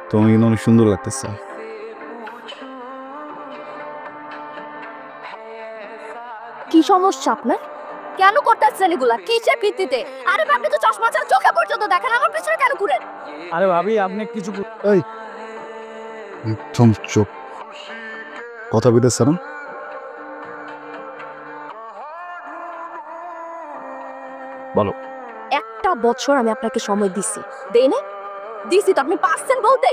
তোমাকে কিন্তু অনেক সুন্দর লাগতেছে। কি সমস্যা আপনার? কেন করতেছেন এগুলা? কিসের ভিত্তিতে? আরে আপনি তো চশমা ছাড়া চোখে পর্যন্ত দেখেন, আমার পিছনে কেন ঘুরেন? আরে ভাবি আপনি কিছু এই একদম চোখ কথা বলতেছে না। বলো। একটা বছর আমি আপনাকে সময় দিছি, দেই না? দিছি তো, আপনি পারছেন বলতে?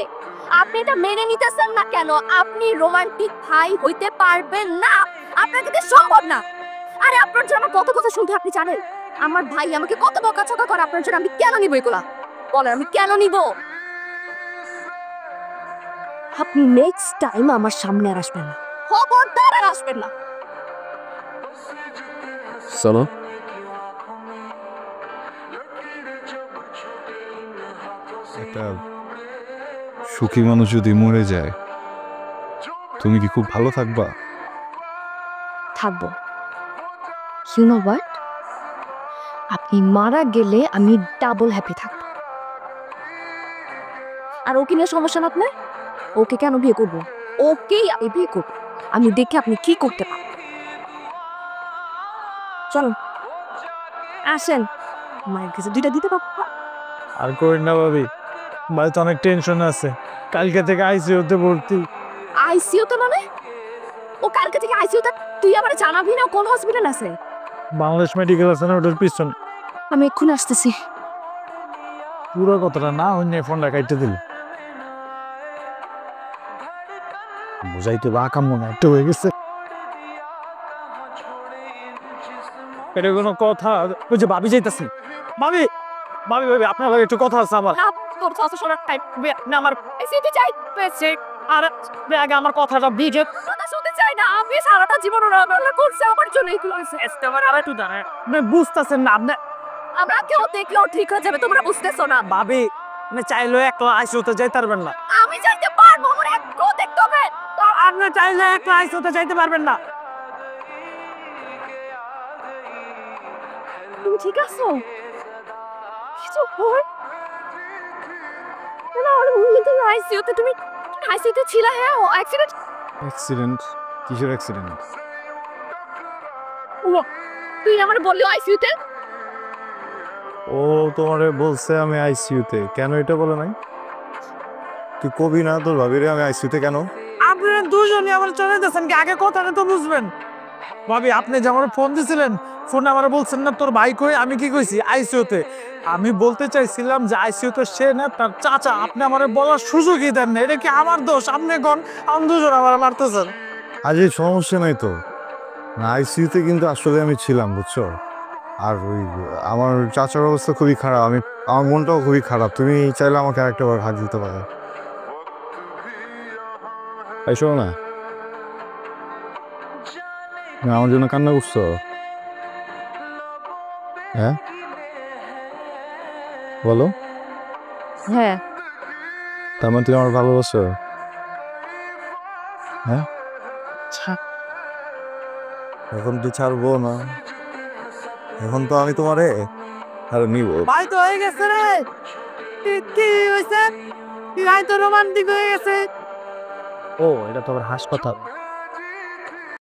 আপনি এটা মেনে নিতেছেন না কেন? আপনি রোমান্টিক ভাই হইতে পারবেন না, আপনার ক্ষেত্রে সম্ভব না। আরে আপনার জন্য আমার কত কথা শুনতে আপনি জানেন? আমার ভাই আমাকে কত বকাঝকা করে, আপনার জন্য আমি কেন নিব এগুলা? বলেন আমি কেন নিব? আপনি নেক্সট টাইম আমার সামনে আর আসবেন না, খবরদার আর আসবেন না। চলো। একটা সুখী মানুষ যদি মরে যায়, তুমি কি খুব ভালো থাকবা? থাকবো। ইউ নো হোয়াট, আপনি মারা গেলে আমি ডাবল হ্যাপি থাকবো। আর ওকে নিয়ে সমস্যা না আপনার? ওকে কেন বিয়ে করবো? ওকেই আমি বিয়ে করবো। আমি দেখে আপনি কি করতে পারেন। চলো আসেন, মায়ের কাছে দুইটা দিতে পারবো। আর করেন না ভাবি, বাড়িতে অনেক টেনশন আছে। কালকে থেকে আইসিইউতে ভর্তি। আইসিইউ তো মানে? ও কালকে থেকে আইসিইউতে? তুই আমার জানাবি না কোন হসপিটাল আছে? বাংলাদেশ মেডিকেল আছে না, ওটার পিছনে। আমি এক্ষুনি আসতেছি। পুরো কথাটা না অন্য ফোনটা কাটতে দিল। বুঝাইতে বা কাম মনে একটা হয়ে গেছে। এটা কোনো কথা? ওই যে ভাবি যাইতাছি। ভাবি ভাবি ভাবি আপনার ভাবে একটু কথা আছে আমার। না তোর কথা শোনার টাইম না আমার। আইসিইউতে চাই পেছে। আর আগে আমার কথাটা বুঝে। কথা শুনতে চাই না। আমি সারাটা জীবন ওরা করছে আমার জন্য এগুলো হয়েছে। এবার আবার একটু দাঁড়ায়। আপনি বুঝতেছেন না আপনি। আমরা কেউ দেখলেও ঠিক হয়ে যাবে, তোমরা বুঝতেছো না। ভাবি আপনি চাইলেও একলা আইসিইউতে যাইতে পারবেন না। আমি যাইতে পারবো, আমার একটু দেখতে হবে। আপনি চাইলে একলা আইসিইউতে যাইতে পারবেন না। তুমি ঠিক আছো? কিছু হয় না? আর মনে তো আইসিইউতে, তুমি আইসিইউতে ছিলা? হ্যাঁ, ও অ্যাক্সিডেন্ট। অ্যাক্সিডেন্ট? কিসের অ্যাক্সিডেন্ট? তুই আমার বললি আইসিইউতে? ও তোমারে বলছে আমি আইসিইউতে? কেন এটা বলে নাই? তুই কবি না তোর ভাবিরে আমি আইসিইউতে কেন? আপনারা দুজনই আমার চলে যাচ্ছেন কি? আগে কথাটা তো বুঝবেন। ভাবি আপনি যে আমার ফোন দিছিলেন, ফোনে আমার বলছেন না তোর ভাই কই? আমি কি কইছি? আইসিইউতে। আমি বলতে চাইছিলাম যে আইসিইউতে সে না তার চাচা। আপনি আমার বলার সুযোগই দেন না। এটা কি আমার দোষ? আপনি কোন আমি দুজন আমার মারতেছেন? আরে সমস্যা নাই তো, আইসিইউতে কিন্তু আসলে আমি ছিলাম বুঝছো। আর ওই আমার চাচার অবস্থা খুবই খারাপ, আমার মনটাও খুবই খারাপ। তুমি চাইলে আমাকে আরেকটা বার হাত দিতে পারো। এই শোনো না, তুমি আমার জন্য কান্না করছো? হ্যাঁ বলো। হ্যাঁ। তার মানে তুমি আমার ভালোবাসো? হ্যাঁ, এখন তুই ছাড়বো না, এখন তো আমি তোমারে আর নিব। ভাই তো হয়ে গেছে রে। কি হয়েছে? ভাই তো রোমান্টিক হয়ে গেছে। ও এটা তো আবার হাসপাতাল।